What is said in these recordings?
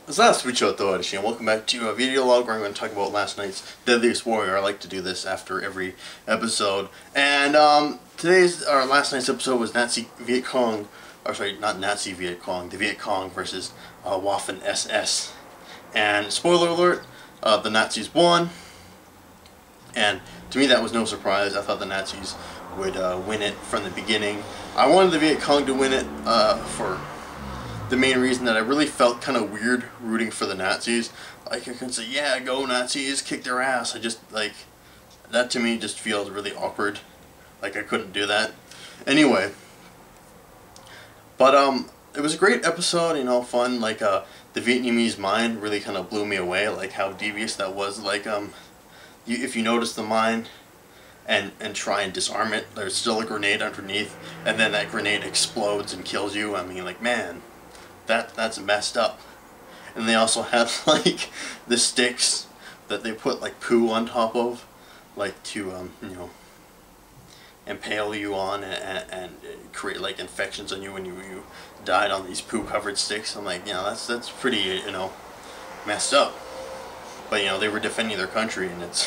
Zdravствуйте, товарищи, and welcome back to a video log where I'm going to talk about last night's Deadliest Warrior. I like to do this after every episode. And last night's episode was Nazi Viet Cong, or sorry, not Nazi Viet Cong, the Viet Cong versus Waffen SS. And spoiler alert, the Nazis won. And to me that was no surprise. I thought the Nazis would win it from the beginning. I wanted the Viet Cong to win it for the main reason that I really felt kind of weird rooting for the Nazis. Like, I could say, yeah, go Nazis, kick their ass. I just, like, that to me just feels really awkward. Like, I couldn't do that. Anyway. But, it was a great episode, you know, fun. Like, the Vietnamese mine really kind of blew me away. Like, how devious that was. Like, if you notice the mine and try and disarm it, there's still a grenade underneath. And then that grenade explodes and kills you. I mean, like, man. That's messed up. And they also had like the sticks that they put like poo on top of, like to you know, impale you on and create like infections on you when you died on these poo covered sticks. I'm like, you know, that's pretty, you know, messed up. But you know, they were defending their country, and it's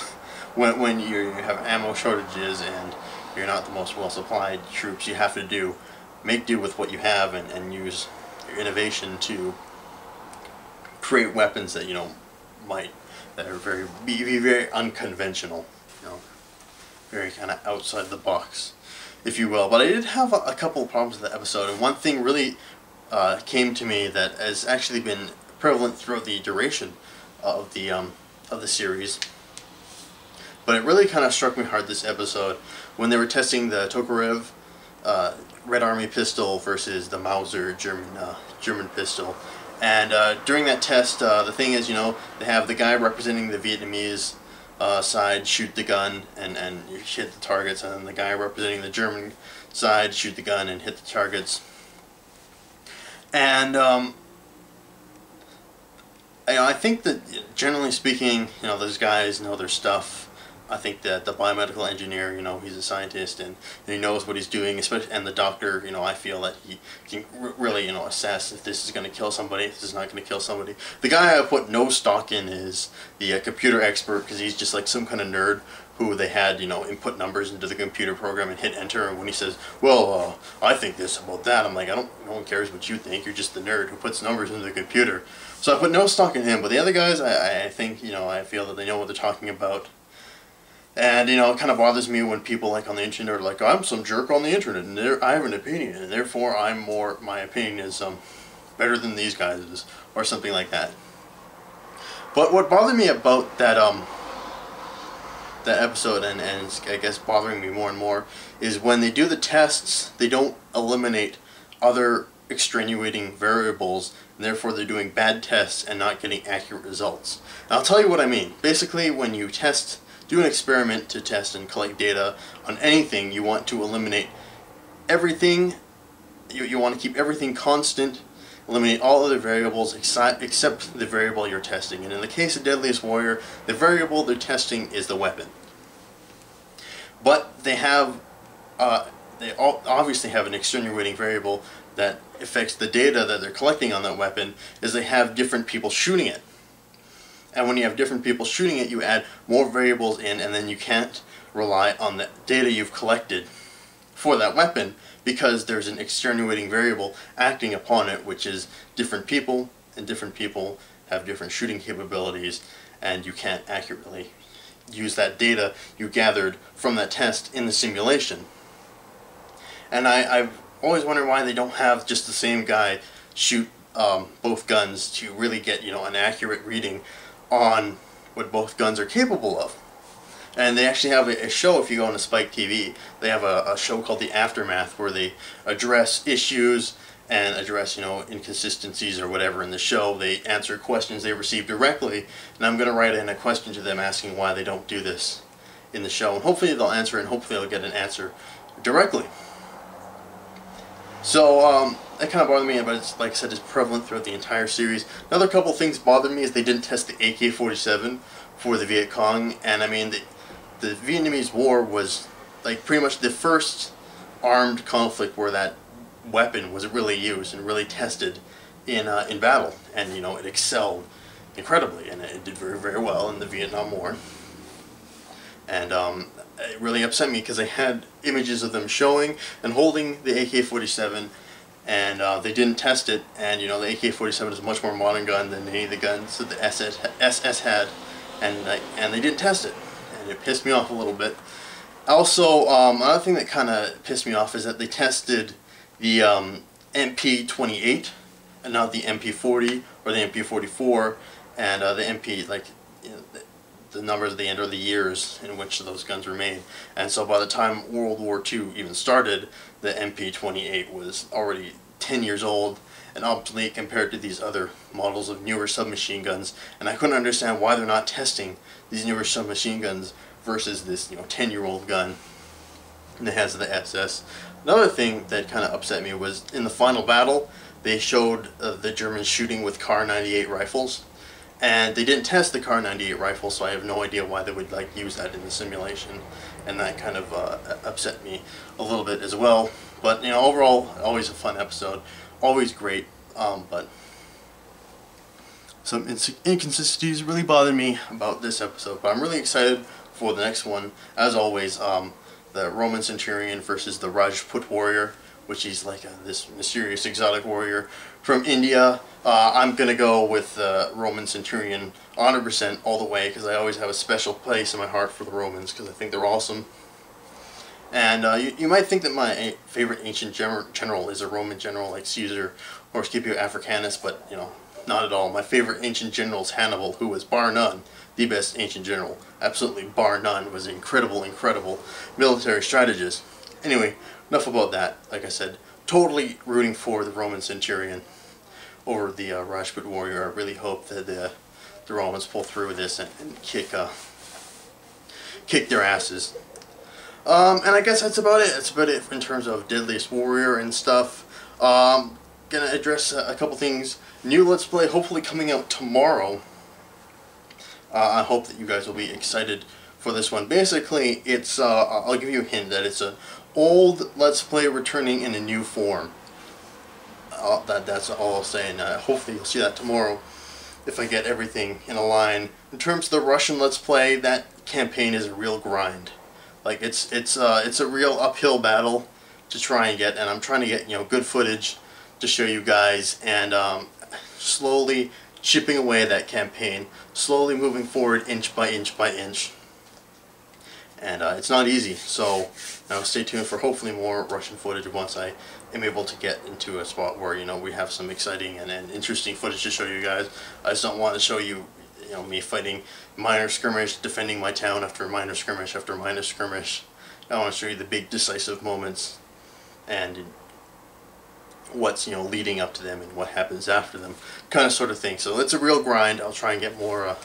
when you have ammo shortages and you're not the most well supplied troops, you have to make do with what you have and use innovation to create weapons that, you know, that are be very unconventional, you know, very kind of outside the box, if you will. But I did have a couple of problems with the episode, and one thing really came to me that has actually been prevalent throughout the duration of the series. But it really kind of struck me hard this episode when they were testing the Tokarev Red Army pistol versus the Mauser German pistol. And during that test, the thing is, you know, they have the guy representing the Vietnamese side shoot the gun and you hit the targets, and then the guy representing the German side shoot the gun and hit the targets. And I think that, generally speaking, you know, those guys know their stuff. I think that the biomedical engineer, you know, he's a scientist and he knows what he's doing, especially, and the doctor, you know, I feel that he can really, you know, assess if this is going to kill somebody, if this is not going to kill somebody. The guy I put no stock in is the computer expert, because he's just like some kind of nerd who they had, you know, input numbers into the computer program and hit enter, and when he says, well, I think this about that, I'm like, no one cares what you think, you're just the nerd who puts numbers into the computer. So I put no stock in him, but the other guys, I think, you know, I feel that they know what they're talking about. And, you know, it kind of bothers me when people, like, on the internet are like, I'm some jerk on the internet, and I have an opinion, and therefore my opinion is better than these guys', or something like that. But what bothered me about that episode, and it's, I guess, bothering me more and more, is when they do the tests, they don't eliminate other extenuating variables, and therefore they're doing bad tests and not getting accurate results. And I'll tell you what I mean. Basically, when you do an experiment to test and collect data on anything, you want to eliminate everything. You want to keep everything constant, eliminate all other variables except the variable you're testing. And in the case of Deadliest Warrior, the variable they're testing is the weapon. But they obviously have an extenuating variable that affects the data that they're collecting on that weapon, is they have different people shooting it. And when you have different people shooting it, you add more variables in, and then you can't rely on the data you've collected for that weapon, because there's an extenuating variable acting upon it, which is different people, and different people have different shooting capabilities, and you can't accurately use that data you gathered from that test in the simulation. And I've always wondered why they don't have just the same guy shoot both guns to really get, you know, an accurate reading on what both guns are capable of. And they actually have a show, if you go on to Spike TV, they have a show called The Aftermath, where they address issues and address, you know, inconsistencies or whatever in the show. They answer questions they receive directly, and I'm going to write in a question to them asking why they don't do this in the show, and hopefully they'll answer, and hopefully they'll get an answer directly. So, that kind of bothered me, but it's, like I said, it's prevalent throughout the entire series. Another couple things bothered me is they didn't test the AK-47 for the Viet Cong, and I mean, the Vietnamese War was, like, pretty much the first armed conflict where that weapon was really used and really tested in battle, and it excelled incredibly, and it did very, very well in the Vietnam War. And it really upset me because I had images of them showing and holding the AK-47, and they didn't test it. And the AK-47 is a much more modern gun than any of the guns that the SS had, and they didn't test it, and it pissed me off a little bit. Also, another thing that kind of pissed me off is that they tested the MP-28 and not the MP-40 or the MP-44, and the MP, like, the numbers at the end are the years in which those guns were made. And so by the time World War II even started, the MP-28 was already 10 years old and obsolete compared to these other models of newer submachine guns. And I couldn't understand why they're not testing these newer submachine guns versus this 10-year-old gun in the hands of the SS. Another thing that kind of upset me was in the final battle, they showed the Germans shooting with Kar-98 rifles. And they didn't test the Kar-98 rifle, so I have no idea why they would use that in the simulation, and that kind of upset me a little bit as well. But overall, always a fun episode, always great. But some inconsistencies really bothered me about this episode. But I'm really excited for the next one. As always, the Roman Centurion versus the Rajput Warrior, which is like this mysterious exotic warrior from India. I'm going to go with the Roman Centurion 100% all the way, because I always have a special place in my heart for the Romans, because I think they're awesome. And you might think that my favorite ancient general is a Roman general like Caesar or Scipio Africanus, but not at all. My favorite ancient general is Hannibal, who was bar none the best ancient general. Absolutely bar none. Was an incredible military strategist. Anyway, enough about that. Like I said, totally rooting for the Roman Centurion over the Rajput Warrior. I really hope that the Romans pull through with this and kick their asses. And I guess that's about it. That's about it in terms of Deadliest Warrior and stuff. Gonna address a couple things. New Let's Play hopefully coming out tomorrow. I hope that you guys will be excited for this one. Basically, it's I'll give you a hint that it's an old Let's Play returning in a new form. That's all I'll say, and hopefully you'll see that tomorrow if I get everything in a line. In terms of the Russian Let's Play, that campaign is a real grind. Like it's a real uphill battle to try and get, and I'm trying to get good footage to show you guys, and slowly chipping away at that campaign, slowly moving forward inch by inch by inch. And it's not easy, so stay tuned for hopefully more Russian footage once I am able to get into a spot where we have some exciting and interesting footage to show you guys. I just don't want to show you me fighting minor skirmish, defending my town after minor skirmish after minor skirmish. I want to show you the big decisive moments and what's leading up to them and what happens after them, kind of sort of thing. So it's a real grind. I'll try and get more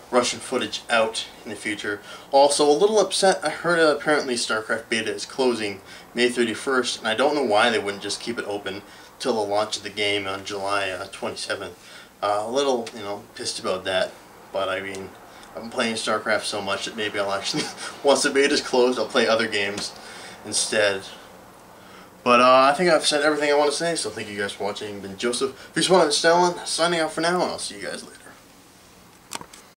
Russian footage out in the future. Also, a little upset, I heard apparently StarCraft Beta is closing May 31st, and I don't know why they wouldn't just keep it open till the launch of the game on July 27th. A little, pissed about that, but I mean, I've been playing StarCraft so much that maybe I'll actually, once the beta is closed, I'll play other games instead. But I think I've said everything I want to say, so thank you guys for watching. Been JosefVStalin signing out for now, and I'll see you guys later.